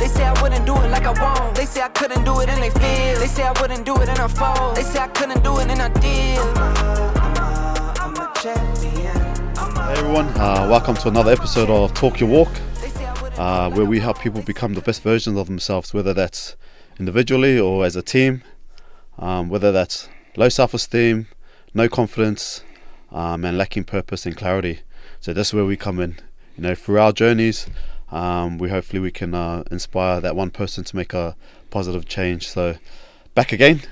They say I wouldn't do it like I won't. They say I couldn't do it and they feel. They say I wouldn't do it and I fold. They say I couldn't do it and I did. I'm a champion. Hey everyone, welcome to another episode of Talk Your Walk, where we help people become the best versions of themselves, whether that's individually or as a team, whether that's low self-esteem, no confidence, and lacking purpose and clarity. So that's where we come in. You know, through our journeys, hopefully we can inspire that one person to make a positive change. So back again.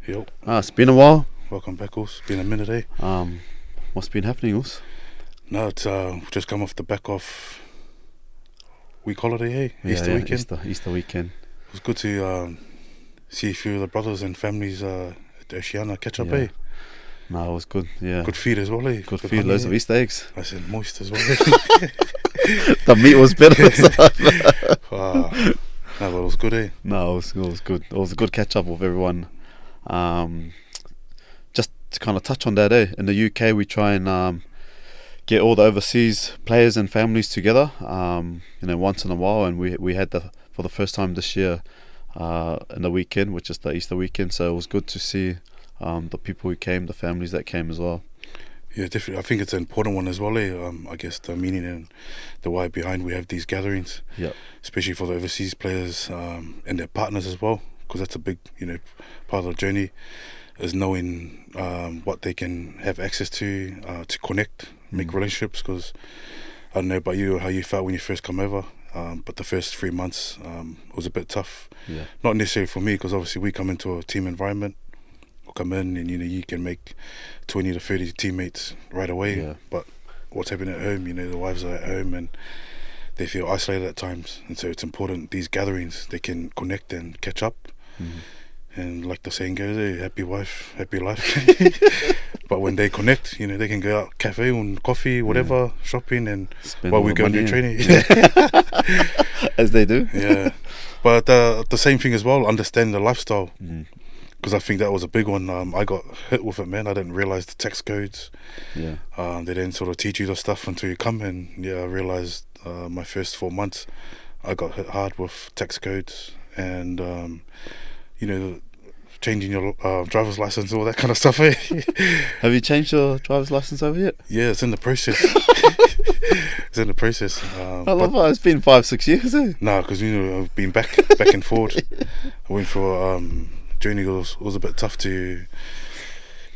Yep. It's been a while. Welcome back, Us. It's been a minute, eh? What's been happening, Us? No, it's just come off the back of week holiday, eh? Easter weekend. Easter weekend. It was good to see a few of the brothers and families at Oceana catch up, eh? No, it was good, yeah. Good feed as well, eh? Good feed, loads of Easter eggs. I said moist as well. The meat was better. No, but it was good, eh? No, it was good. It was a good catch up with everyone. Just to kind of touch on that, in the UK we try and get all the overseas players and families together, once in a while, and we had for the first time this year in the weekend, which is the Easter weekend. So it was good to see the people who came, the families that came as well. Yeah, definitely. I think it's an important one as well, eh? I guess the meaning and the why behind we have these gatherings, especially for the overseas players and their partners as well, because that's a big, part of the journey, is knowing what they can have access to connect, make relationships. Because I don't know about you, how you felt when you first come over, but the first 3 months was a bit tough. Yeah. Not Not necessarily for me, because obviously we come into a team environment. Come in and you can make 20 to 30 teammates right away, but what's happening at home, the wives are at home and they feel isolated at times, and so it's important these gatherings they can connect and catch up. And like the saying goes, hey, happy wife, happy life. But when they connect, they can go out cafe and coffee, whatever, shopping, and spend while we go and do training. As they do. Yeah, but the same thing as well, understand the lifestyle. Because I think that was a big one. I got hit with it, man. I didn't realise the tax codes. Yeah. They didn't sort of teach you the stuff until you come in. I realised my first 4 months I got hit hard with tax codes and, changing your driver's licence, all that kind of stuff. Eh? Have you changed your driver's licence over yet? Yeah, it's in the process. It's in the process. I love it. It's been 5-6 years, eh? No, because, I've been back and forward. I went for... journey was a bit tough to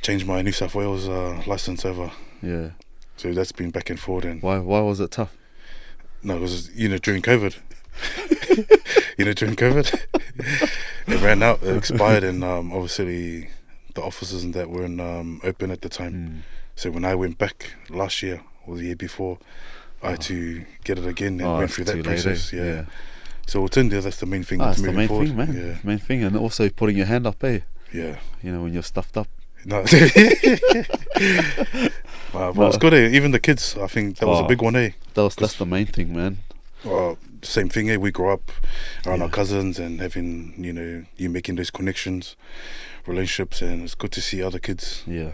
change my New South Wales licence over. Yeah. So that's been back and forward. And why was it tough? No, because during COVID. During COVID, it ran out, it expired, and obviously the offices and that weren't open at the time. So when I went back last year or the year before, I had to get it again and went through that process. Yeah. So it's in there. That's the main thing. That's the main forward. thing, man. Yeah. Main thing, and also putting your hand up, eh? Yeah. When you're stuffed up. No. But it's good, eh? Even the kids, I think that was a big one, eh? That's the main thing, man. Same thing, eh? We grew up around our cousins and having, you making those connections, relationships, and it's good to see other kids. Yeah.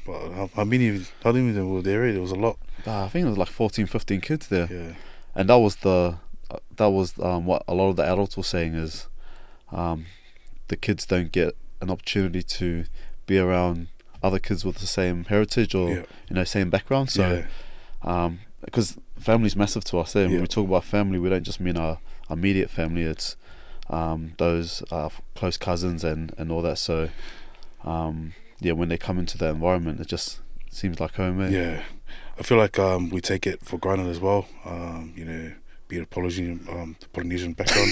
But how many of them were there? There was a lot. I think there was like 14, 15 kids there. Yeah. And that was what a lot of the adults were saying is the kids don't get an opportunity to be around other kids with the same heritage or same background. So because family's massive to us, when we talk about family, we don't just mean our immediate family. It's those close cousins and all that. So when they come into that environment, it just seems like home, eh? Yeah, I feel like we take it for granted as well. Be a Polynesian background.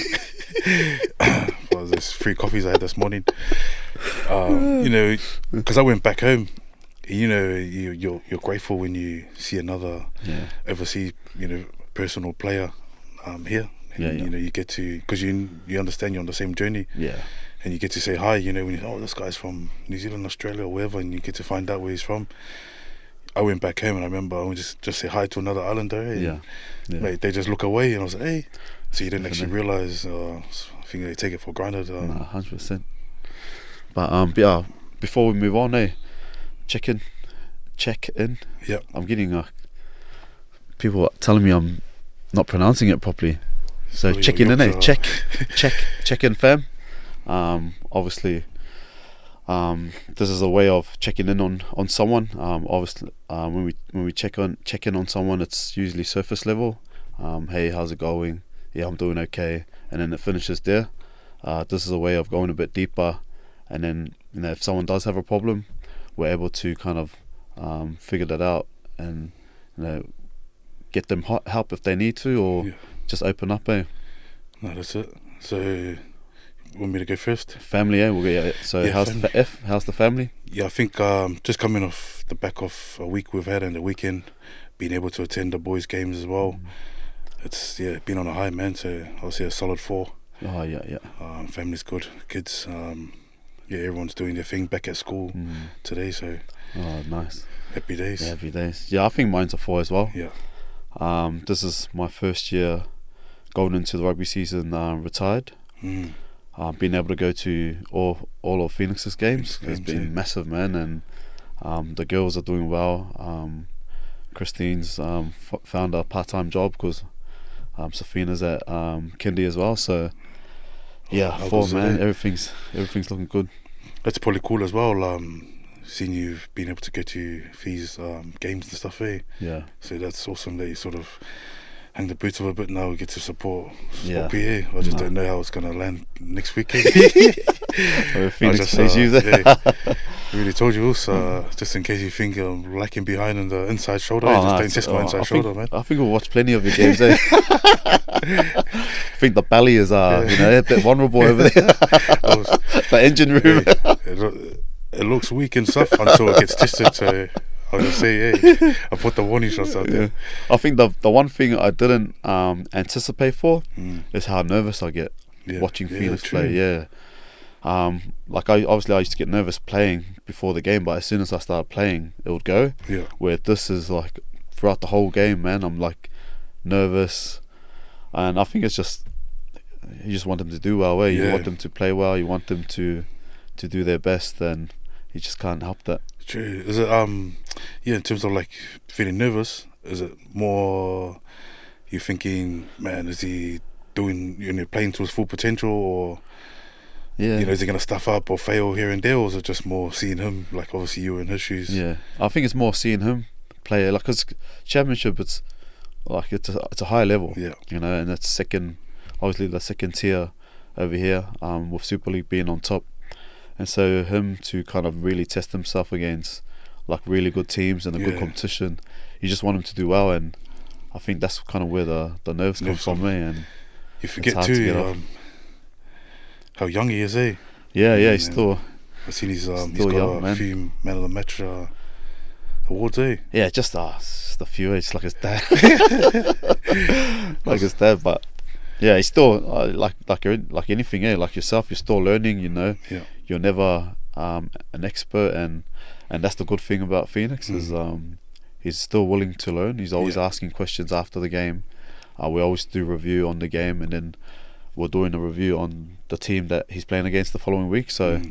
Well, there's 3 coffees I had this morning. Because I went back home. You're grateful when you see another overseas, personal player here. And, you get to, because you understand you're on the same journey. Yeah. And you get to say hi. When this guy's from New Zealand, Australia, or wherever, and you get to find out where he's from. I went back home and I remember I would just say hi to another islander. Eh? Mate, they just look away and I was like, hey. So you didn't actually realise. I think they take it for granted. 100%. But before we move on, check in. Yeah. I'm getting people telling me I'm not pronouncing it properly. So your checking in, Yorkshire- check in, fam. Obviously, this is a way of checking in on someone. Obviously, when we check in on someone, it's usually surface level. Hey, how's it going? Yeah, I'm doing okay, and then it finishes there. This is a way of going a bit deeper, and then if someone does have a problem, we're able to kind of figure that out and get them help if they need to, or just open up. No, that's it. So, you want me to go first? Family, we'll get. So Yeah, how's family. how's the family? Yeah, I think just coming off the back of a week we've had and the weekend, being able to attend the boys' games as well. It's been on a high, man. So I'll say a solid 4. Oh yeah. Family's good, kids. Everyone's doing their thing back at school today. So Oh, nice. happy days. Yeah, every day. Yeah, I think mine's a 4 as well. Yeah. This is my first year going into the rugby season retired. Being able to go to all of Phoenix's games has been massive, man, and the girls are doing well. Christine's found a part-time job because Safina's at Kindy as well. So yeah, 4, man. Everything's looking good. That's probably cool as well. Seeing you've been able to go to these games and stuff, Yeah. So that's awesome that you sort of hang the boots up a bit now. We get to support Yeah. PA. I just don't know how it's gonna land next weekend. Phoenix plays you there. We already told you also, just in case you think I'm lacking behind on the inside shoulder, Oh, just no, don't test my inside shoulder, man. I think we'll watch plenty of your games. I think the belly is a bit vulnerable over there. The engine room. It looks weak and stuff until it gets tested. So I'll just say, hey, I put the warning shots out there. I think the one thing I didn't anticipate for is how nervous I get watching Phoenix play. Yeah. Like I used to get nervous playing before the game, but as soon as I started playing, it would go. Yeah. Where this is like throughout the whole game, man, I'm like nervous, and I think it's just you just want them to do well. You want them to play well. You want them to do their best, and you just can't help that. True. Is it in terms of like feeling nervous, is it more you thinking, man, is he doing playing to his full potential, or is he gonna stuff up or fail here and there, or is it just more seeing him, like obviously you were in his shoes? Yeah, I think it's more seeing him play, like, cause championship, it's like it's a high level, and it's obviously the second tier over here, with Super League being on top. And so him to kind of really test himself against like really good teams and a good competition, you just want him to do well, and I think that's kind of where the nerves come from me. And you forget too how young he is, Yeah, he's still. I've seen he's got young, a few man of the match awards, Yeah, just a few. It's like his dad, but. Yeah, he's still like anything, like yourself. You're still learning, You're never an expert, and that's the good thing about Phoenix is he's still willing to learn. He's always asking questions after the game. We always do review on the game, and then we're doing a review on the team that he's playing against the following week. So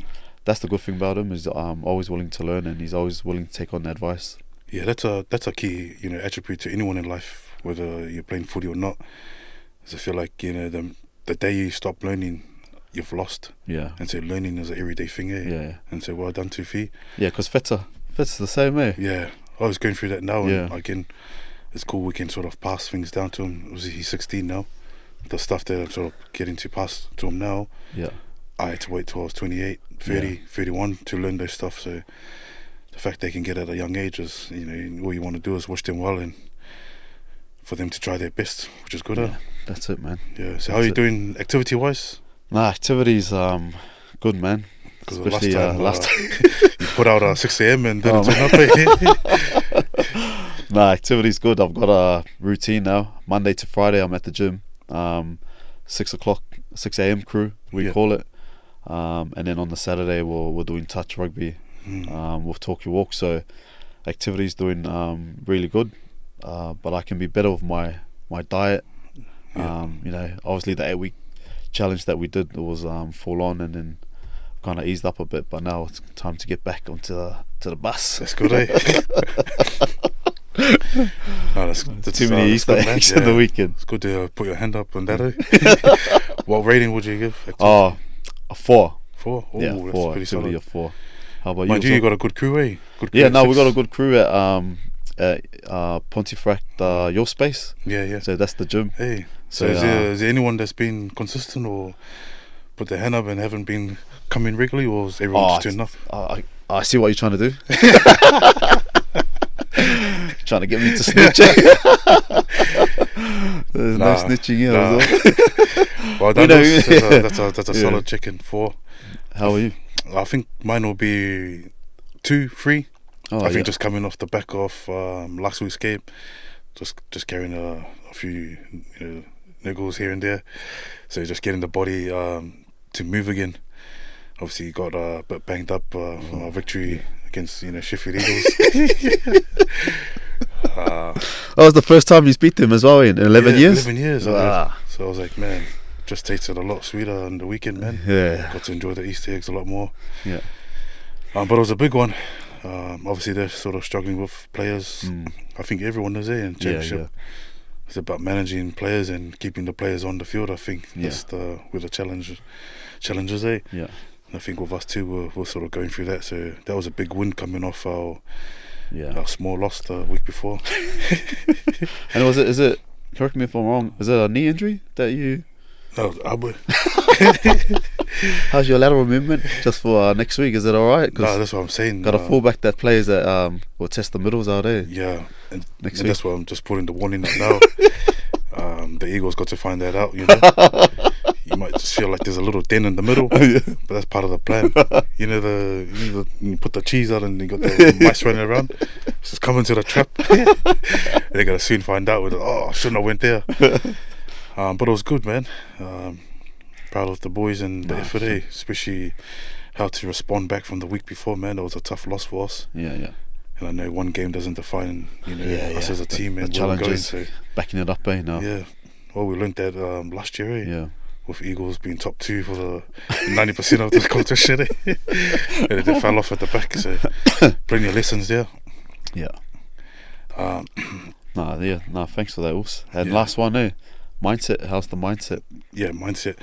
that's the good thing about him is always willing to learn, and he's always willing to take on advice. Yeah, that's a key attribute to anyone in life, whether you're playing footy or not. I feel like the day you stop learning, you've lost. Yeah. And so learning is an everyday thing, Yeah. And so well done to Fee. Yeah, because Fet's the same, Yeah, I was going through that now, and again, it's cool we can sort of pass things down to him. He's 16 now. The stuff that I'm sort of getting to pass to him now, I had to wait till I was 28, 30, 31 to learn those stuff. So the fact they can get at a young age is, all you want to do is wish them well and for them to try their best, which is good. That's it, man. Yeah. So how are you doing activity-wise? Activities, good, man. Especially last time, you put out 6 a.m. and didn't turn up. Activities good. I've got a routine now. Monday to Friday, I'm at the gym. 6 a.m. crew, we call it. And then on the Saturday, we're doing touch rugby with Talk Your Walk. So activities doing really good. But I can be better with my diet. Obviously the 8-week challenge that we did, it was full on, and then kind of eased up a bit, but now it's time to get back onto the bus. That's good, No, that's Too many Easter good, man. eggs in the weekend. It's good to put your hand up on that. What rating would you give? Oh, a 4. 4? Oh, Yeah, that's 4. pretty Activity solid. a 4. How about Mind you? you got a good crew, eh? Good crew Yeah, at no, we 6. got a good crew at Pontefract, Your Space. Yeah. So that's the gym. Hey, So, so is there anyone that's been consistent or put their hand up and haven't been coming regularly, or is everyone just doing nothing? I see what you're trying to do. Trying to get me to snitch. There's no snitching here. Well done. That's a solid chicken 4. How are you? I think mine will be 2, 3. Oh, I think just coming off the back of last week's game, just carrying a few niggles here and there, so just getting the body to move again. Obviously, got a bit banged up from our victory against Sheffield Eagles. That was the first time you beat them as well in 11 years. 11 years. Ah. So I was like, man, just tasted a lot sweeter on the weekend, man. Yeah. Got to enjoy the Easter eggs a lot more. Yeah. But it was a big one. Obviously, they're sort of struggling with players. I think everyone is there in Championship. Yeah. It's about managing players and keeping the players on the field. I think that's where the challenges there. Yeah. And I think with us too, we're sort of going through that. So that was a big win coming off our small loss the week before. And is it? Correct me if I'm wrong. Is it a knee injury that you? No, elbow. How's your lateral movement just for next week? Is it alright? No, that's what I'm saying. Got a fullback that plays that will test the middles out there. Yeah, and next week. That's why I'm just putting the warning up now. The Eagles got to find that out. You might just feel like there's a little dent in the middle, but that's part of the plan. You put the cheese out and you got the mice running around. It's just coming to the trap. They're gonna soon find out. I shouldn't have went there. But it was good, man. Proud of the boys and the effort, especially how to respond back from the week before, man. It was a tough loss for us. Yeah. And I know one game doesn't define, us as a team and the where we're going. challenges, So backing it up, now. Yeah. Well, we learned that last year, Yeah. With Eagles being top 2 for the 90% of the competition, and they fell off at the back. So plenty of lessons there. Yeah. Thanks for that, Urs. And last one, mindset. How's the mindset? Yeah, mindset.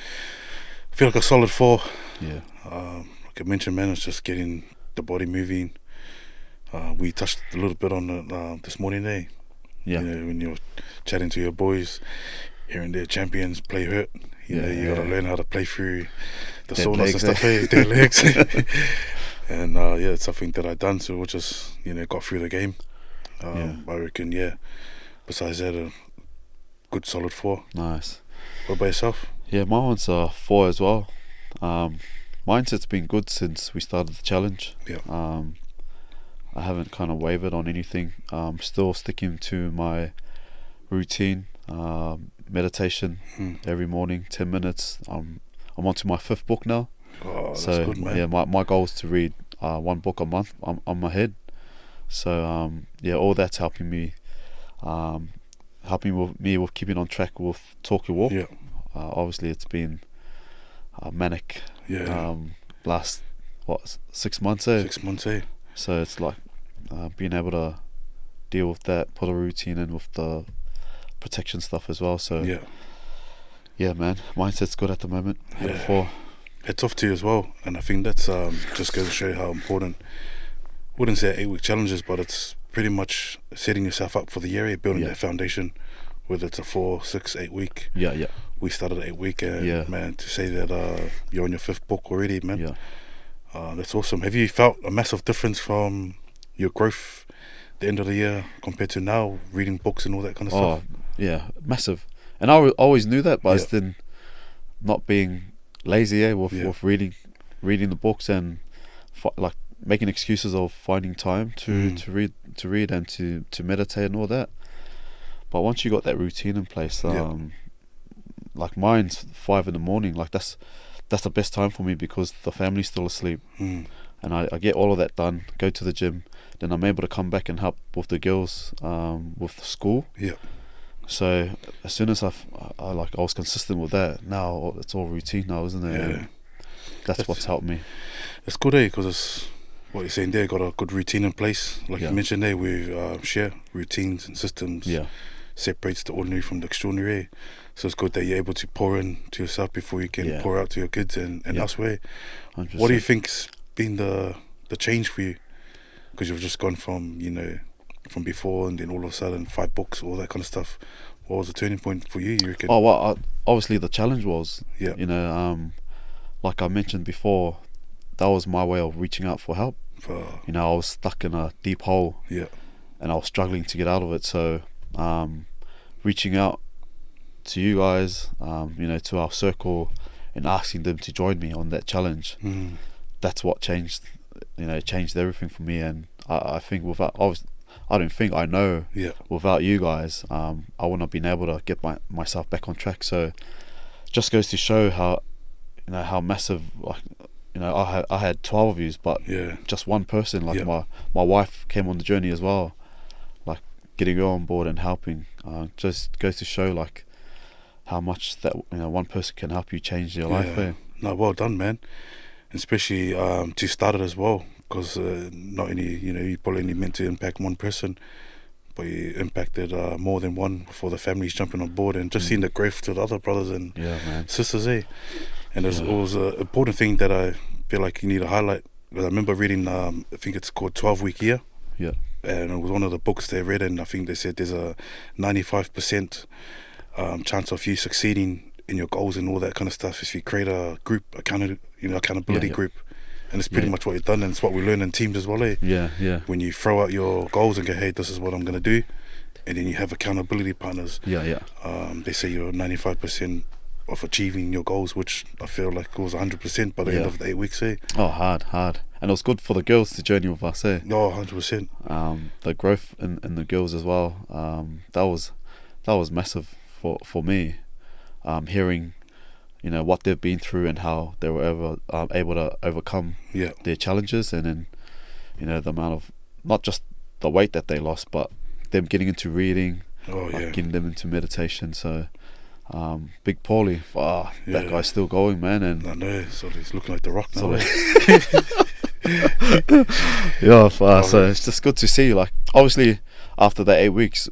I feel like a solid 4. Yeah. Like I mentioned, man, it's just getting the body moving. We touched a little bit on it this morning, Yeah. When you're chatting to your boys, here and there, champions play hurt. You got to learn how to play through the soreness and stuff, their legs. And it's something that I've done, so we just got through the game. I reckon, besides that, a good solid 4. Nice. What about yourself? Yeah, my one's a 4 as well. Mindset's been good since we started the challenge. Yeah. I haven't kind of wavered on anything. Still sticking to my routine. Meditation every morning, 10 minutes. I'm onto my 5th book now. Oh, so that's good, man. Yeah, my goal is to read 1 book a month. I'm on my head. So all that's helping me with keeping on track with Talk Your Walk. Yeah. Obviously it's been manic. Yeah. Last 6 months. 6 months. So it's like being able to deal with that, put a routine in with the protection stuff as well. So yeah, man, mindset's good at the moment. Before it's off to you as well, and I think that's just goes to show you how important. Wouldn't say 8-week challenges, but it's pretty much setting yourself up for the year, building that foundation. Whether it's a 4, 6, 8 week. Yeah. We started at 8 week, and man, to say that you're on your 5th book already, man. Yeah. That's awesome. Have you felt a massive difference from your growth at the end of the year compared to now, reading books and all that kind of stuff? Yeah, massive. And I always knew that, but it's then not being lazy with reading the books and like making excuses of finding time to read and to meditate and all that. But once you got that routine in place, like mine's 5 a.m, like that's the best time for me because the family's still asleep, and I get all of that done, go to the gym, then I'm able to come back and help with the girls with the school. So as soon as I was consistent with that, now it's all routine now, isn't it? That's what's helped me. It's good, because it's what you're saying there, got a good routine in place. Like you mentioned there, we share routines and systems. Yeah. Separates the ordinary from the extraordinary. So it's good that you're able to pour in to yourself before you can pour out to your kids and elsewhere. 100%. What do you think's been the change for you? Because you've just gone from, you know, from before and then all of a sudden 5 books, all that kind of stuff. What was the turning point for you reckon? Oh, well, obviously the challenge was, Yeah. you know, like I mentioned before, that was my way of reaching out for help. You know, I was stuck in a deep hole. Yeah. And I was struggling to get out of it. So, reaching out to you guys, you know, to our circle, and asking them to join me on that challenge. That's what changed. You know, changed everything for me. And I think I know without you guys, I wouldn't have been able to get myself back on track. So, just goes to show how, you know, how massive. Like, you know, I had 12 of yous, but just one person, like my wife, came on the journey as well. Like, getting her on board and helping, just goes to show like how much that, you know, one person can help you change your life. No, well done, man. Especially to start it as well, because not only, you know, you probably only meant to impact one person, but you impacted more than one before the families jumping on board, and just seeing the growth to the other brothers and sisters, And it was an important thing that I feel like you need to highlight. Because I remember reading, I think it's called 12-Week Year. Yeah. And it was one of the books they read, and I think they said there's a 95% chance of you succeeding in your goals and all that kind of stuff if you create a group, accountability group. And it's pretty much what you've done, and it's what we learn in teams as well, When you throw out your goals and go, hey, this is what I'm going to do, and then you have accountability partners. They say you're 95% of achieving your goals, which I feel like it was 100% by the end of the 8 weeks. Oh, hard. And it was good for the girls to journey with us. Oh, 100%. The growth in the girls as well. That was massive for me. Hearing, you know, what they've been through and how they were able to overcome their challenges, and then, you know, the amount of, not just the weight that they lost, but them getting into reading, getting them into meditation. So, Big Paulie, that guy's still going, man. And I know, so he's looking like the Rock now. So it's just good to see. Like, obviously, after that 8 weeks,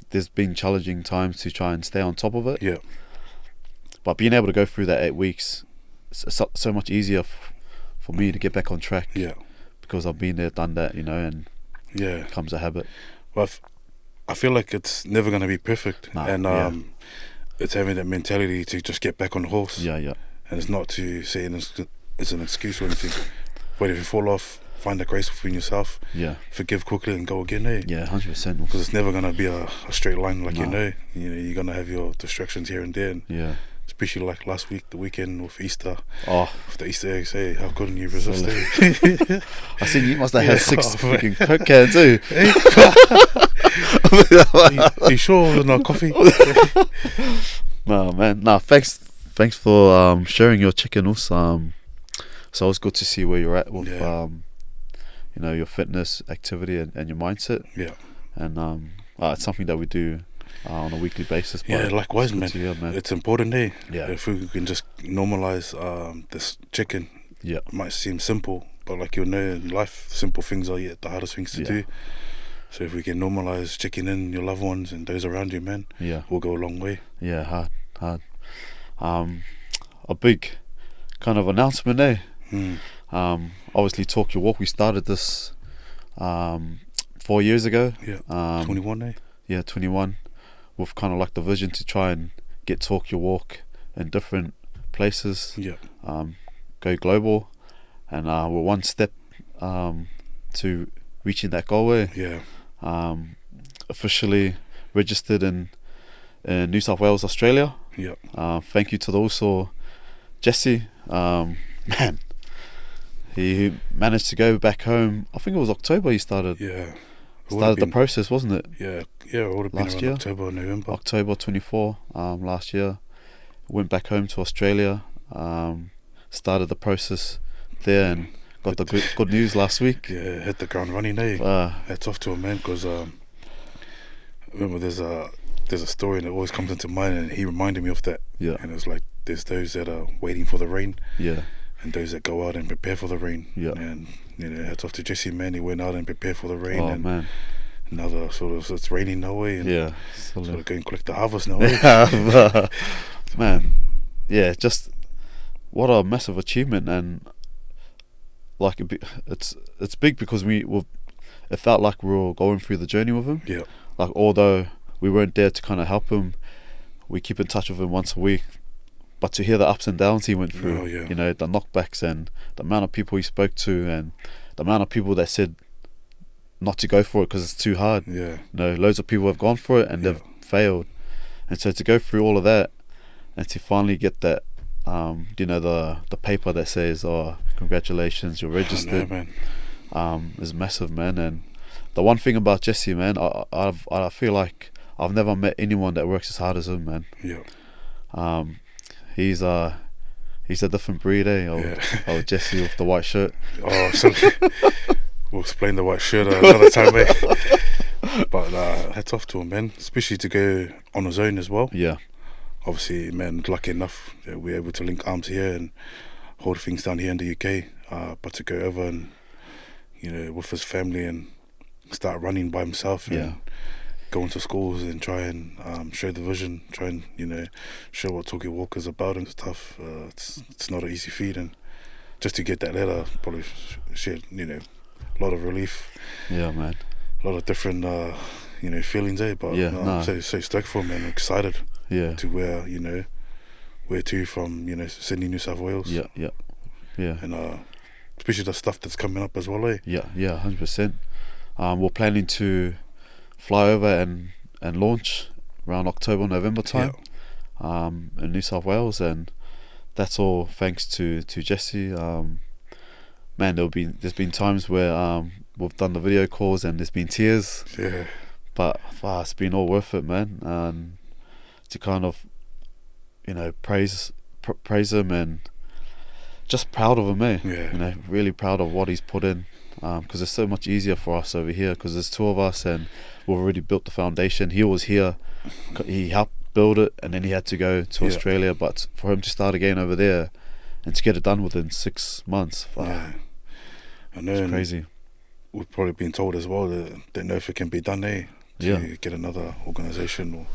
there's been challenging times to try and stay on top of it. But being able to go through that 8 weeks, it's so much easier for me to get back on track. Because I've been there, done that, you know, and it becomes a habit. Well, I feel like it's never going to be perfect. It's having that mentality to just get back on the horse. And it's not to say it's an excuse or anything. But if you fall off, find the grace within yourself. Forgive quickly and go again. 100%. Because it's never going to be a straight line, like you know. You're going to have your distractions here and there. And especially like last week, the weekend with Easter. With the Easter eggs, hey, how couldn't you resist it? I seen you must have had 6 freaking Coke cans too. Are you sure it was not coffee? No, man. No, thanks for sharing your chicken also. So it's good to see where you're at with you know, your fitness activity and your mindset. And it's something that we do on a weekly basis. Likewise, man. Man. It's important, if we can just normalise this chicken. It might seem simple, but like you know, in life, simple things are yet the hardest things to do. So if we can normalise checking in your loved ones and those around you, man, we'll go a long way. Hard. A big kind of announcement, obviously, Talk Your Walk, we started this 4 years ago. 21, 21, with kind of like the vision to try and get Talk Your Walk in different places, go global, and we're one step to reaching that goal. Officially registered in New South Wales, Australia. Thank you to also Jesse, man. He managed to go back home. I think it was October he started. Started the process, wasn't it? It would have been last year, October, November. October 24, last year. Went back home to Australia. Started the process there and got the good news last week. Hit the ground running. Hats off to him, man. Because remember, there's a story that always comes into mind, and he reminded me of that. And it's like there's those that are waiting for the rain. and those that go out and prepare for the rain. Yeah. And hats off to Jesse, man. He went out and prepared for the rain. Oh, and man. Another it's raining now, and Yeah. sort of go and collect the harvest now. Man, yeah, just what a massive achievement, and like it's big because it felt like we were going through the journey with him. Yeah. Like, although we weren't there to kind of help him, we keep in touch with him once a week. But to hear the ups and downs he went through, the knockbacks and the amount of people he spoke to, and the amount of people that said not to go for it because it's too hard. Yeah. Loads of people have gone for it and they've failed. And so to go through all of that and to finally get that, the paper that says, "Oh, congratulations, you're registered," is massive, man. And the one thing about Jesse, man, I feel like I've never met anyone that works as hard as him, man. Yeah. He's a different breed, eh? Old Jesse with the white shirt. Oh, so we'll explain the white shirt another time, eh? But hats off to him, man. Especially to go on his own as well. Yeah. Obviously, man, lucky enough that we're able to link arms here and hold things down here in the UK. But to go over and, with his family and start running by himself and go into schools and try and show the vision, try and, show what Talkie Walker's about and stuff. It's not an easy feat, and just to get that letter probably shared, a lot of relief. Yeah, man. A lot of different, feelings, eh? But I'm so stoked for him, man. I'm excited. Yeah. To where to from, Sydney, New South Wales. Yeah. And especially the stuff that's coming up as well, eh? Yeah, 100%. We're planning to fly over and launch around October, November time, in New South Wales, and that's all thanks to Jesse. Man, there's been times where we've done the video calls and there's been tears. Yeah. But it's been all worth it, man. And to kind of, praise him, and just proud of him, eh? Yeah. Really proud of what he's put in. Because it's so much easier for us over here because there's two of us and we've already built the foundation. He was here, he helped build it, and then he had to go to Australia. But for him to start again over there and to get it done within 6 months, I know, it's crazy. We've probably been told as well that they know if it can be done, eh? To get another organisation or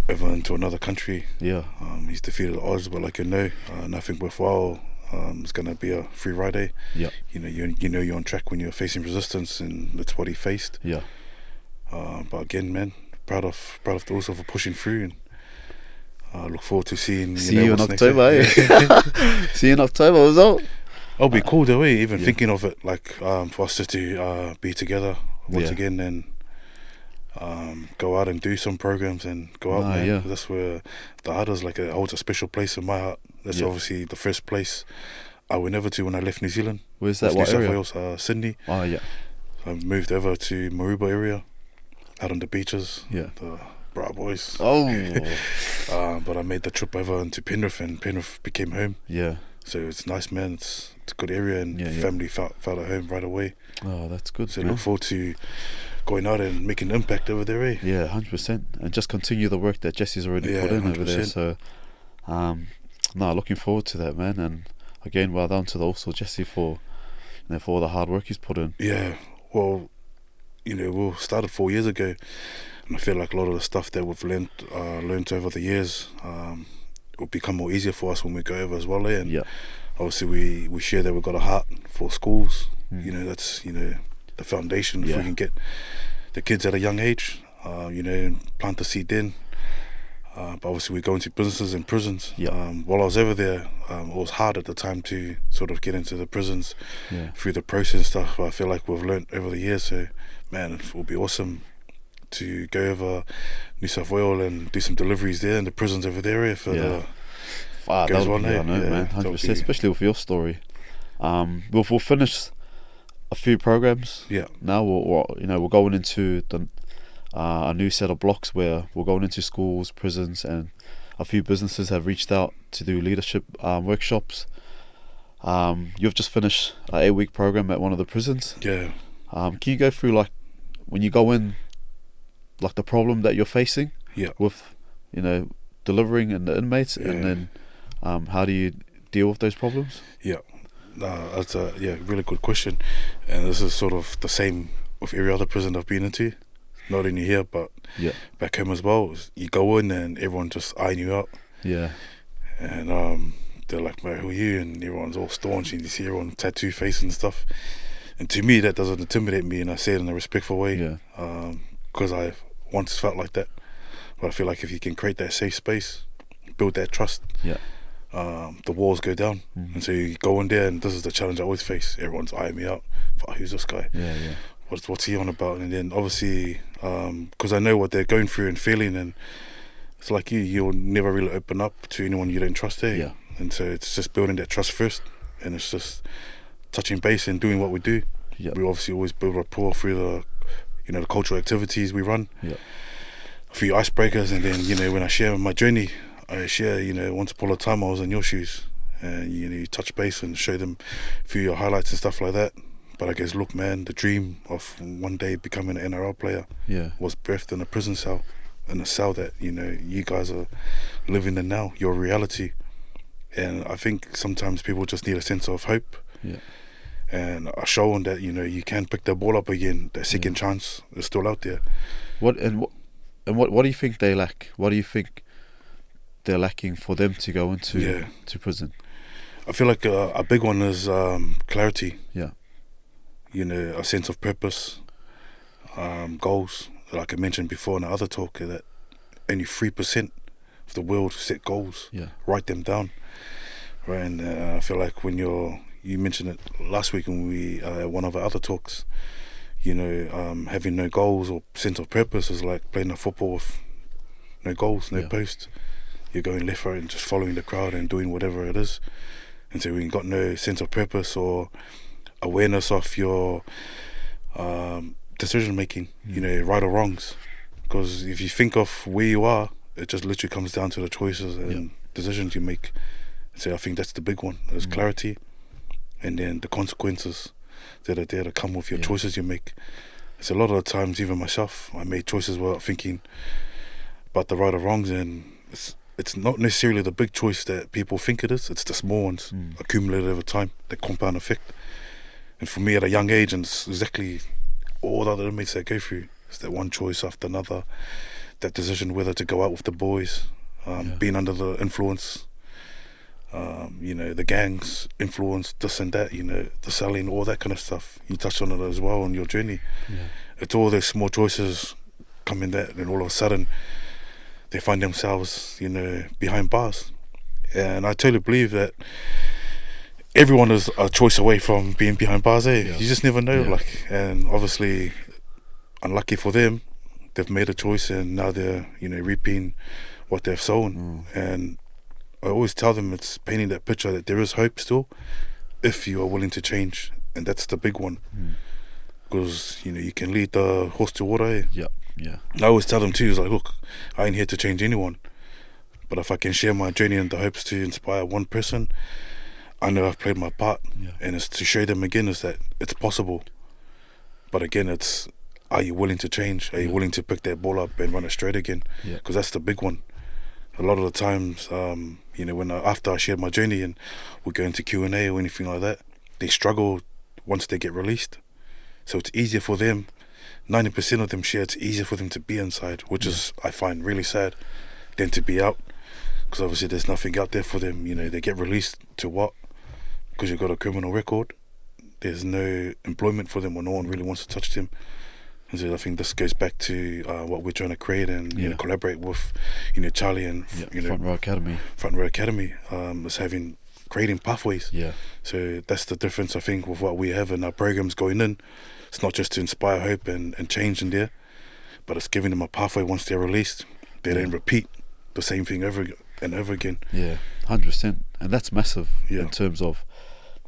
over into another country. Yeah. He's defeated the odds, but nothing worthwhile. It's gonna be a free ride, eh? Yeah. You're on track when you're facing resistance, and that's what he faced. Yeah. But again, man, proud of also for pushing through, and look forward to seeing you in October, eh? See you in October as well. It'll be cool though, eh? Even thinking of it, like for us just to be together once again and go out and do some programs and go out, man. Yeah. That's where the heart is, it holds a special place in my heart. That's obviously the first place I went over to when I left New Zealand. Where's that? New What South area? Wales, Sydney. Oh, yeah. I moved over to Maruba area, out on the beaches. Yeah. The Bra Boys. Oh. But I made the trip over into Penrith, and Penrith became home. Yeah. So it's nice, man. It's a good area, and family felt at home right away. Oh, that's good. So man. look forward to going out and making an impact over there, eh? Yeah, 100%. And just continue the work that Jesse's already put in 100%. Over there. So, looking forward to that, man. And again, well done to also Jesse for all the hard work he's put in. Yeah, well, we started 4 years ago, and I feel like a lot of the stuff that we've learned over the years will become more easier for us when we go over as well, eh? And obviously we share that we've got a heart for schools. That's the foundation. If we can get the kids at a young age, and plant the seed then. But obviously we go into businesses and prisons. While I was over there, it was hard at the time to sort of get into the prisons through the process and stuff. But I feel like we've learnt over the years. So, man, it will be awesome to go over New South Wales and do some deliveries there in the prisons over there. If it goes well, man, 100%, especially with your story. We'll finish a few programs. Now we're going into a new set of blocks where we're going into schools, prisons, and a few businesses have reached out to do leadership workshops. You've just finished an 8-week program at one of the prisons. Can you go through when you go in, the problem that you're facing with delivering and the inmates, and then how do you deal with those problems? Yeah, that's a really good question, and this is sort of the same with every other prison I've been into, not only here but back home as well. You go in and everyone just eyeing you up, and they're like, "Mate, who are you?" And everyone's all staunch, and you see everyone tattoo face and stuff. And to me, that doesn't intimidate me, and I say it in a respectful way, because I once felt like that. But I feel like if you can create that safe space, build that trust, the walls go down. And so you go in there, and this is the challenge I always face. Everyone's eyeing me up. Who's this guy? What's he on about? And then obviously, because I know what they're going through and feeling, and it's like you'll never really open up to anyone you don't trust there. And so it's just building that trust first, and it's just touching base and doing what we do. We obviously always build rapport through the cultural activities we run. A few icebreakers, and then when I share my journey, I share once upon a time I was in your shoes, and you touch base and show them a few of your highlights and stuff like that. But I guess, look, man, the dream of one day becoming an NRL player was birthed in a prison cell, in a cell that you guys are living in now, your reality. And I think sometimes people just need a sense of hope. And I show them that you can pick the ball up again. That second chance is still out there. What do you think they lack? What do you think they're lacking for them to go into to prison? I feel like a big one is clarity. A sense of purpose, goals. Like I mentioned before in the other talk, that only 3% of the world set goals. Write them down. Right, and I feel like when you mentioned it last week when we one of our other talks, having no goals or sense of purpose is like playing a football with no goals, no post. You're going left, right, and just following the crowd and doing whatever it is. And so when you've got no sense of purpose or awareness of your decision making, right or wrongs, because if you think of where you are, it just literally comes down to the choices and decisions you make. So I think that's the big one. There's clarity, and then the consequences that are there to come with your choices you make. It's a lot of the times, even myself, I made choices without thinking about the right or wrongs, and it's not necessarily the big choice that people think it is. It's the small ones accumulated over time, the compound effect. And for me, at a young age, and it's exactly all the other inmates that go through, it's that one choice after another, that decision whether to go out with the boys, being under the influence, the gangs influence, this and that, the selling, all that kind of stuff. You touched on it as well on your journey. It's all those small choices come in that, and all of a sudden they find themselves, behind bars. And I totally believe that everyone is a choice away from being behind bars. You just never know. And obviously, unlucky for them, they've made a choice, and now they're reaping what they've sown. And I always tell them it's painting that picture that there is hope still if you are willing to change, and that's the big one. Because you can lead the horse to water. I always tell them too, is like, look, I ain't here to change anyone, but if I can share my journey and the hopes to inspire one person, I know I've played my part. And it's to show them again is that it's possible. But again, it's, are you willing to change? Are you willing to pick that ball up and run it straight again? Because that's the big one. A lot of the times, after I shared my journey and we go into Q&A or anything like that, they struggle once they get released. So it's easier for them. 90% of them share it's easier for them to be inside, which is, I find, really sad, than to be out. Because obviously there's nothing out there for them. They get released to what? Because you've got a criminal record. There's no employment for them, or no one really wants to touch them. And so I think this goes back to what we're trying to create and collaborate with, Charlie and Front Row Academy. Front Row Academy is creating pathways. So that's the difference, I think, with what we have in our programs going in. It's not just to inspire hope and change in there, but it's giving them a pathway once they're released. They don't repeat the same thing over and over again. 100%, and that's massive in terms of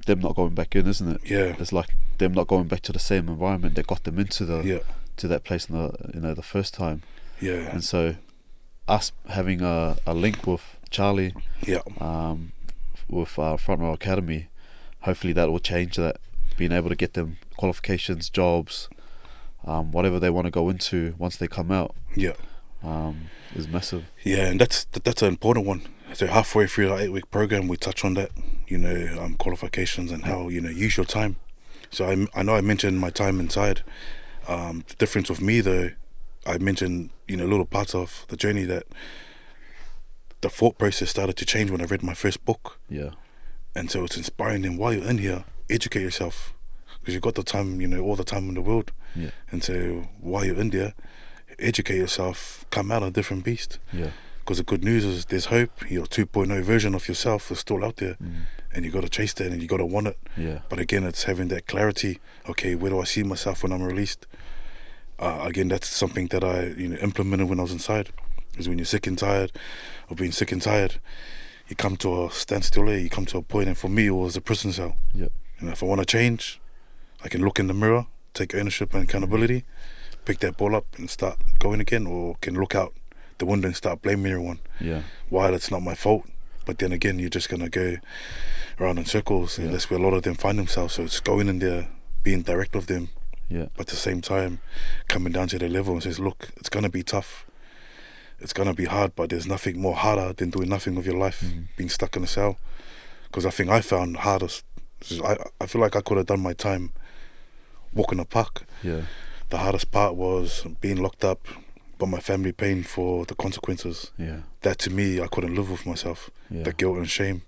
them not going back in, isn't it? It's like them not going back to the same environment that got them into the to that place in the first time. And so us having a link with Charlie, with Front Row Academy, hopefully that will change that, being able to get them qualifications, jobs, whatever they want to go into once they come out, is massive. And that's an important one. So halfway through our 8-week program, we touch on that. qualifications and how, use your time. So I know I mentioned my time inside. The difference with me, though, I mentioned, little parts of the journey that the thought process started to change when I read my first book. Yeah. And so it's inspiring them while you're in here, educate yourself. Because you've got the time, all the time in the world. Yeah. And so while you're in there, educate yourself, come out a different beast. Yeah. Because the good news is there's hope. Your 2.0 version of yourself is still out there. And you got to chase that and you got to want it. Yeah. But again, it's having that clarity. Okay, where do I see myself when I'm released? Again, that's something that I implemented when I was inside. Is when you're sick and tired of being sick and tired, you come to a standstill there, you come to a point, and for me it was a prison cell. Yeah. If I want to change, I can look in the mirror, take ownership and accountability, pick that ball up and start going again, or can look out the window and start blaming everyone. Yeah. While it's not my fault, but then again you're just gonna go around in circles, and that's where a lot of them find themselves. So it's going in there, being direct with them, but at the same time coming down to their level and says, look, it's gonna be tough. It's going to be hard, but there's nothing more harder than doing nothing with your life, being stuck in a cell. Because I think I found hardest, I feel like I could have done my time walking the park. Yeah. The hardest part was being locked up, but my family paying for the consequences. Yeah. That to me, I couldn't live with myself. Yeah. The guilt and shame,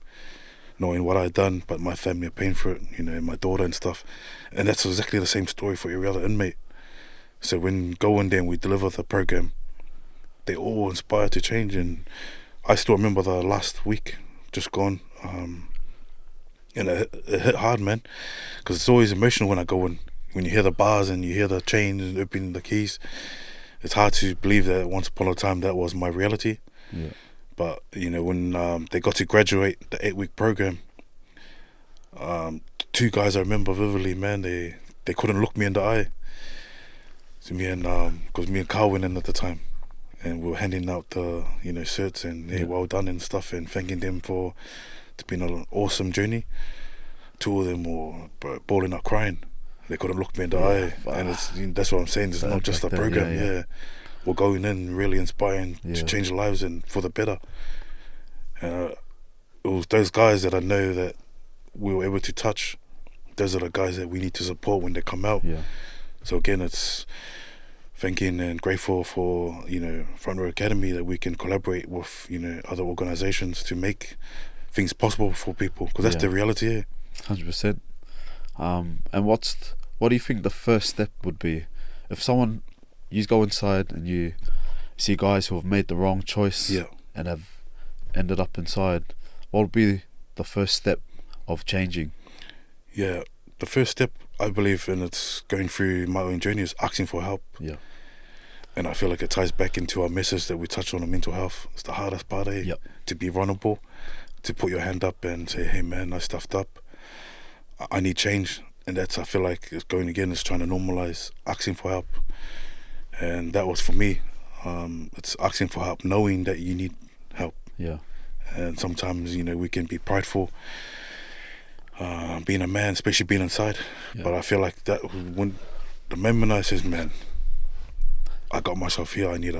knowing what I'd done, but my family are paying for it, my daughter and stuff. And that's exactly the same story for every other inmate. So when we go in there and we deliver the program, they all inspired to change. And I still remember the last week just gone, and it hit hard, man, because it's always emotional when I go in. When you hear the bars and you hear the chains and opening the keys, it's hard to believe that once upon a time that was my reality. Yeah. But when they got to graduate the 8-week program, 2 guys I remember vividly, man, they couldn't look me in the eye. So me and because me and Carl went in at the time, and we were handing out the certs and well done and stuff, and thanking them for it's been an awesome journey. 2 of them were bawling out, crying. They couldn't look me in the eye, and that's what I'm saying. It's not just a program. We're going in really inspiring to change lives and for the better. It was those guys that I know that we were able to touch. Those are the guys that we need to support when they come out. Yeah. So again, it's thanking and grateful for Front Row Academy that we can collaborate with other organisations to make things possible for people, because that's the reality here. 100%. And what do you think the first step would be if you go inside and you see guys who have made the wrong choice and have ended up inside? What would be the first step of changing? Yeah, the first step, I believe, and it's going through my own journey, is asking for help. Yeah. And I feel like it ties back into our message that we touched on mental health. It's the hardest part, to be vulnerable, to put your hand up and say, hey man, I stuffed up, I need change. And that's, I feel like it's going again, it's trying to normalize asking for help. And that was for me. It's asking for help, knowing that you need help. Yeah. And sometimes we can be prideful, being a man, especially being inside. But I feel like that when the moment I says, man, I got myself here, I need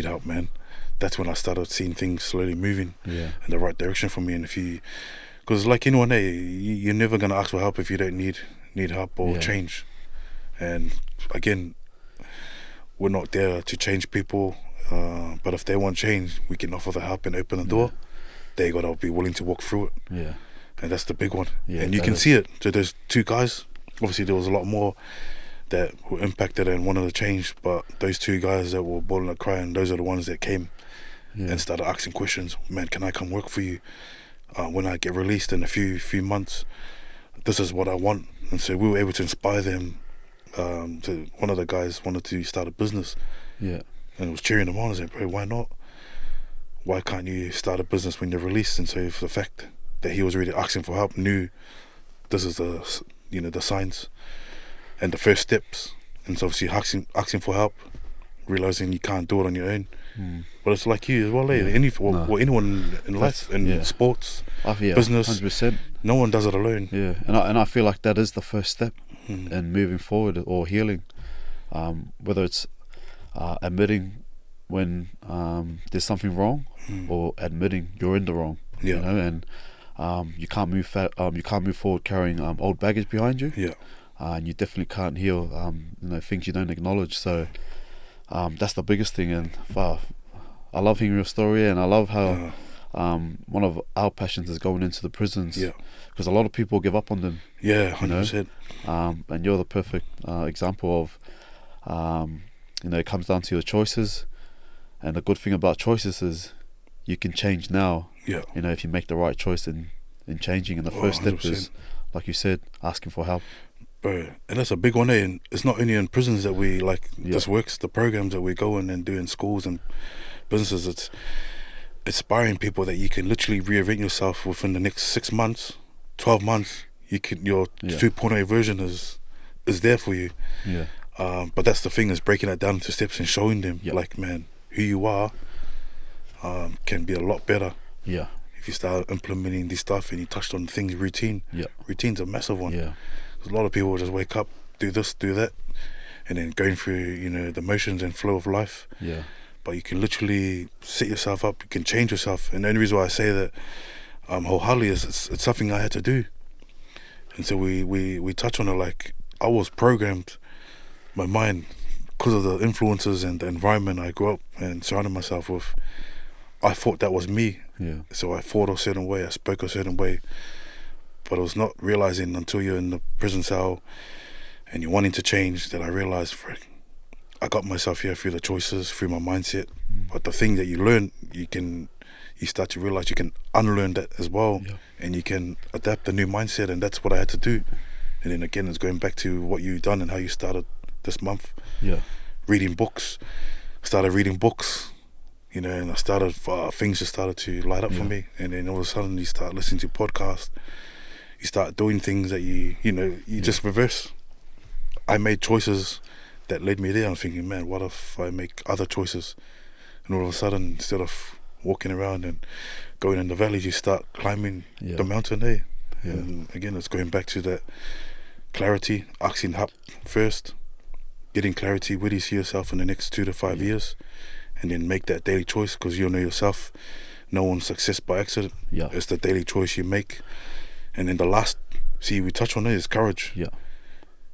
help, man, that's when I started seeing things slowly moving in the right direction for me. And because like anyone, you're never gonna ask for help if you don't need help or change. And again, we're not there to change people, but if they want change, we can offer the help and open the door. They gotta be willing to walk through it. Yeah. And that's the big one. Yeah, and you can see it. So there's 2 guys. Obviously there was a lot more that were impacted and wanted to change, but those 2 guys that were bawling and crying, those are the ones that came and started asking questions. Man, can I come work for you when I get released in a few months? This is what I want. And so we were able to inspire them. To one of the guys wanted to start a business, and it was cheering them on. I said, bro, why not? Why can't you start a business when you're released? And so for the fact that he was really asking for help, knew this is the signs and the first steps. And so obviously asking for help, realizing you can't do it on your own. But it's like you as well, or anyone in life, in sports, business, 100%. No one does it alone. Yeah, and I feel like that is the first step in moving forward or healing. Whether it's admitting when there's something wrong, or admitting you're in the wrong. And you can't move forward carrying old baggage behind you. Yeah. And you definitely can't heal things you don't acknowledge. So that's the biggest thing. And I love hearing your story, and I love how one of our passions is going into the prisons. Yeah. Because a lot of people give up on them. Yeah, 100%. And you're the perfect example of, it comes down to your choices. And the good thing about choices is you can change now. Yeah. If you make the right choice in changing. And the first step is, like you said, asking for help. Bro, and that's a big one, and it's not only in prisons that we this works, the programs that we go in and do in schools and businesses. It's inspiring people that you can literally reinvent yourself within the next 6 months, 12 months. Your 2.0 version is there for you. Yeah. But that's the thing, is breaking that down into steps and showing them man, who you are can be a lot better. Yeah. If you start implementing this stuff, and you touched on things, routine. Yeah. Routine's a massive one. Yeah. A lot of people just wake up, do this, do that, and then going through the motions and flow of life. Yeah. But you can literally set yourself up. You can change yourself. And the only reason why I say that wholeheartedly is it's something I had to do. And so we touch on it like I was programmed, my mind, because of the influences and the environment I grew up and surrounded myself with. I thought that was me. Yeah. So I thought a certain way, I spoke a certain way. But I was not realizing until you're in the prison cell and you're wanting to change that I realized, frick, I got myself here through the choices, through my mindset. But the thing that you learn, you start to realize you can unlearn that as well. Yeah. And you can adapt a new mindset, and that's what I had to do. And then again, it's going back to what you've done and how you started this month. Yeah. Reading books. Started reading books, and I started, things just started to light up for me. And then all of a sudden you start listening to podcasts. You start doing things that you just reverse. I made choices that led me there. I'm thinking, man, what if I make other choices? And all of a sudden, instead of walking around and going in the valleys, you start climbing the mountain there. Yeah. And again, it's going back to that clarity, asking help first, getting clarity, where do you see yourself in the next 2 to 5 years? And then make that daily choice, because you know yourself, no one's success by accident. Yeah. It's the daily choice you make. And then the last, we touch on it, is courage. Yeah.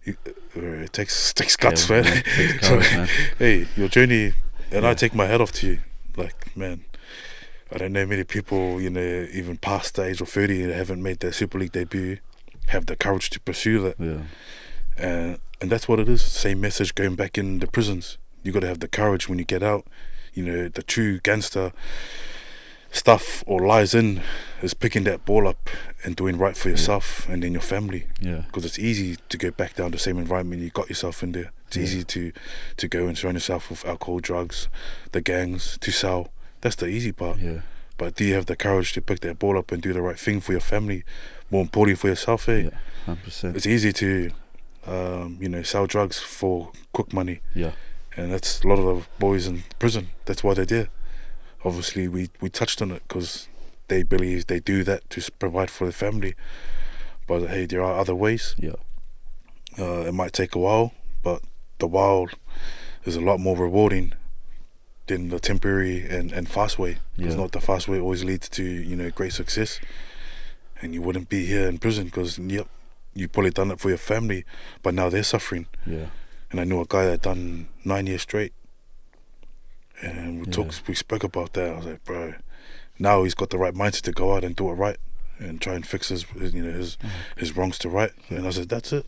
It takes guts, man. It takes courage, man. Hey, your journey, and I take my hat off to you. Like, man, I don't know many people, even past the age of 30 that haven't made their Super League debut, have the courage to pursue that. Yeah. And that's what it is. Same message going back in the prisons. You got to have the courage when you get out. The true gangster stuff or lies in is picking that ball up and doing right for yourself and then your family. Yeah. Because it's easy to go back down the same environment you got yourself in there. It's easy to go and surround yourself with alcohol, drugs, the gangs, to sell. That's the easy part. Yeah. But do you have the courage to pick that ball up and do the right thing for your family? More importantly, for yourself, eh? Yeah, 100%. It's easy to, sell drugs for quick money. Yeah. And that's a lot of the boys in prison. That's why they're there. Obviously, we touched on it because they believe they do that to provide for their family. But hey, there are other ways. Yeah. It might take a while, but the while is a lot more rewarding than the temporary and fast way. Because not the fast way always leads to great success, and you wouldn't be here in prison because you probably done it for your family, but now they're suffering. Yeah. And I knew a guy that done 9 years straight, and we spoke about that. I was like, bro, now he's got the right mindset to go out and do it right and try and fix his wrongs to right. And I said, that's it.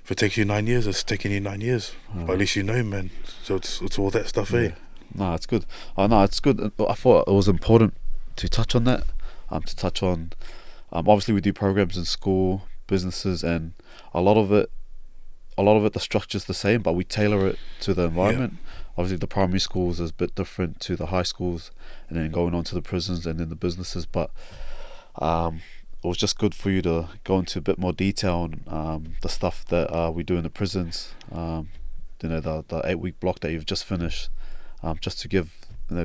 If it takes you 9 years, it's taking you 9 years. But at least you know, man. So it's all that stuff, eh? No, it's good. No, it's good. I thought it was important to touch on that. To touch on, obviously we do programs in school, businesses, and a lot of it, the structure's the same, but we tailor it to the environment. Obviously the primary schools is a bit different to the high schools, and then going on to the prisons and then the businesses. But it was just good for you to go into a bit more detail on the stuff that we do in the prisons. The 8-week block that you've just finished, just to give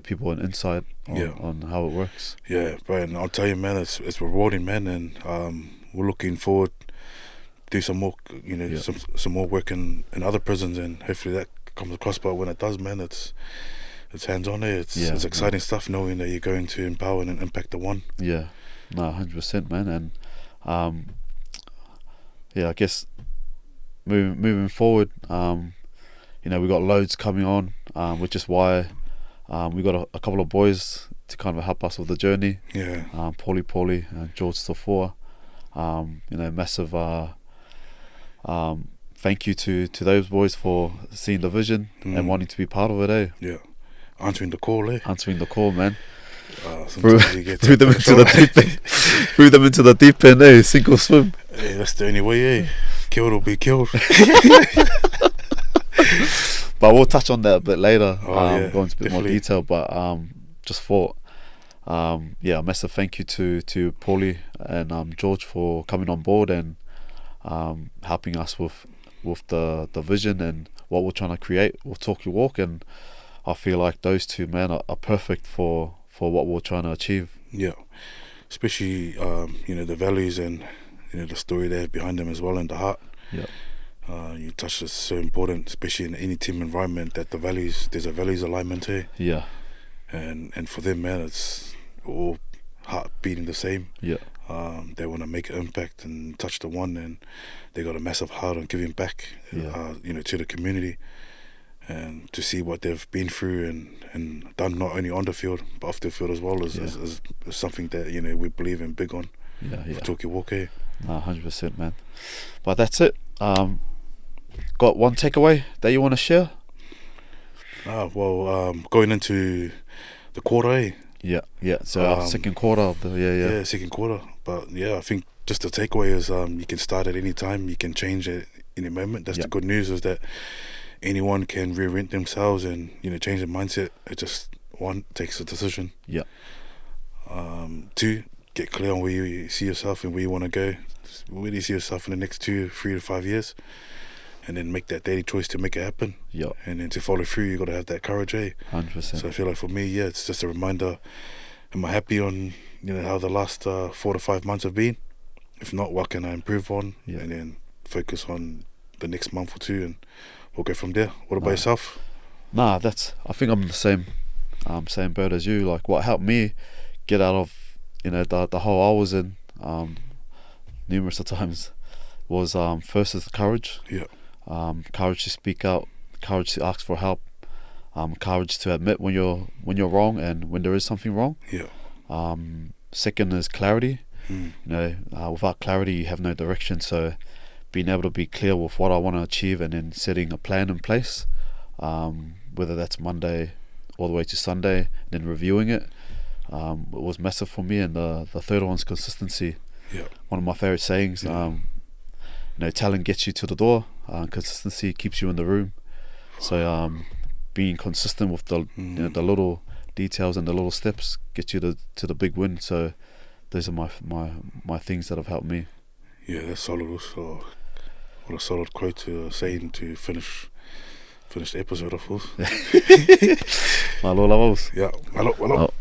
people an insight on how it works. Yeah, but I'll tell you, man, it's rewarding, man, and we're looking forward do some more, some more work in other prisons, and hopefully that comes across. But when it does, man, it's hands on there. It's exciting stuff knowing that you're going to empower and impact the one. Yeah, No, 100%, man. And yeah, I guess moving forward, you know, we got loads coming on, which is why we got a couple of boys to kind of help us with the journey. Yeah. Paulie, and George Stofua. You know, massive thank you to those boys for seeing the vision and wanting to be part of it, eh? Yeah. Answering the call, eh? Answering the call, man. Threw them into the deep end. Threw them into the deep end, eh? Sink or swim. Yeah, that's the only way, eh? Killed or be killed. But we'll touch on that a bit later. Yeah, go into a bit more detail. But just thought, yeah, a massive thank you to Paulie and George for coming on board and helping us with the vision and what we're trying to create with Talk Your Walk. And I feel like those two men are perfect for what we're trying to achieve. Yeah, especially you know, the values and, you know, the story there behind them as well, and the heart. Yeah. You touched is so important, especially in any team environment, that there's a values alignment here. Yeah. And for them, man, it's all heart beating the same. Yeah. They want to make an impact and touch the one, and they got a massive heart on giving back, you know, to the community, and to see what they've been through and done, not only on the field but off the field as well, is something that, you know, we believe in big on. Yeah. For Talk Your Walk here. No, 100%, man. But that's it. Got one takeaway that you want to share? Well, going into the quarter, eh? Yeah. So our second quarter of the Yeah, second quarter. But yeah, I think just the takeaway is you can start at any time, you can change it in a moment. That's the good news, is that anyone can reinvent themselves and, you know, change their mindset. It just, one, takes a decision. Yeah. Two, get clear on where you see yourself and where you want to go. Where do you see yourself in the next 3 to 5 years? And then make that daily choice to make it happen. Yeah. And then to follow through, you got to have that courage, eh? 100%. So I feel like for me, yeah, it's just a reminder. Am I happy on, you know, how the last 4 to 5 months have been? If not, what can I improve on? Yeah. And then focus on the next month or two, and we'll go from there. What about yourself? Nah, I think I'm the same boat as you. Like, what helped me get out of, you know, the hole I was in numerous of times was first is the courage. Yeah. Courage to speak out, courage to ask for help, courage to admit when you're wrong and when there is something wrong. Yeah. Second is clarity. You know, without clarity you have no direction. So being able to be clear with what I want to achieve and then setting a plan in place, whether that's Monday all the way to Sunday, then reviewing it, it was massive for me. And the third one's consistency. Yeah. One of my favorite sayings. You know, talent gets you to the door. Consistency keeps you in the room. So being consistent with the you know, the little details and the little steps gets you to the big win. So those are my things that have helped me. Yeah, that's solid also. What a solid quote to saying to finish the episode off with. Malo lavos. Yeah, malo.